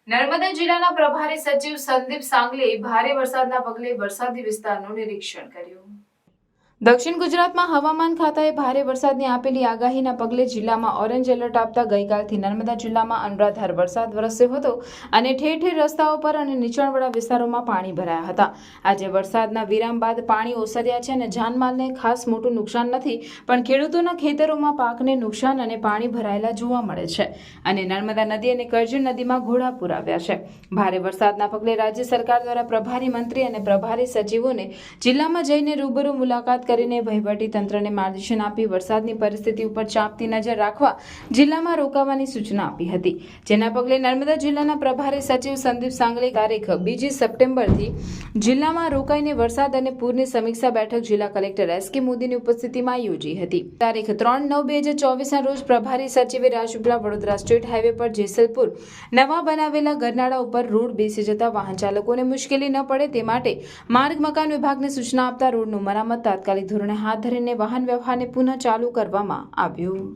નર્મદા જિલ્લાના પ્રભારી સચિવ સંદીપ સાંગલેએ ભારે વરસાદના પગલે વરસાદી વિસ્તારનું નિરીક્ષણ કર્યું। દક્ષિણ ગુજરાતમાં હવામાન ખાતાએ ભારે વરસાદની આપેલી આગાહીના પગલે જિલ્લામાં ઓરેન્જ એલર્ટ આપતા ગઈકાલથી નર્મદા જિલ્લામાં અનરાધાર વરસાદ વરસ્યો હતો અને ઠેર ઠેર રસ્તાઓ પર અને નીચાણવાળા વિસ્તારોમાં પાણી ભરાયા હતા। આજે વરસાદના વિરામ બાદ પાણી ઓસર્યા છે અને જાનમાલને ખાસ મોટું નુકસાન નથી, પણ ખેડૂતોના ખેતરોમાં પાકને નુકસાન અને પાણી ભરાયેલા જોવા મળે છે અને નર્મદા નદી અને કરજણ નદીમાં ઘોડાપૂર આવ્યા છે। ભારે વરસાદના પગલે રાજ્ય સરકાર દ્વારા પ્રભારી મંત્રી અને પ્રભારી સચિવોને જિલ્લામાં જઈને રૂબરૂ મુલાકાત કરીને વહીવટી તંત્રને માર્ગદર્શન આપી વરસાદની પરિસ્થિતિ ઉપર ચાંપતી નજર રાખવા જિલ્લામાં રોકાવાની સૂચના આપી હતી, જેના પગલે નર્મદા જિલ્લાના પ્રભારી સચિવ સંદીપ સાંગલે તારીખ 2 સપ્ટેમ્બરથી જિલ્લામાં રોકાઈને વરસાદ અને પૂરની સમીક્ષા બેઠક જિલ્લા કલેક્ટર એસ.કે. મોદીની ઉપસ્થિતિમાં યોજી હતી। તારીખ 3/9/2024 રોજ પ્રભારી સચિવે રાજપીપળા વડોદરા સ્ટેટ હાઈવે પર જેસલપુર નવા બનાવેલા ગરનાળા ઉપર રોડ બેસી જતા વાહન ચાલકોને મુશ્કેલી ન પડે તે માટે માર્ગ મકાન વિભાગને સૂચના આપતા રોડનું મરામત તાત્કાલિક ધોરણે હાથ ધરીને વાહન વ્યવહારને પુનઃ ચાલુ કરવામાં આવ્યું।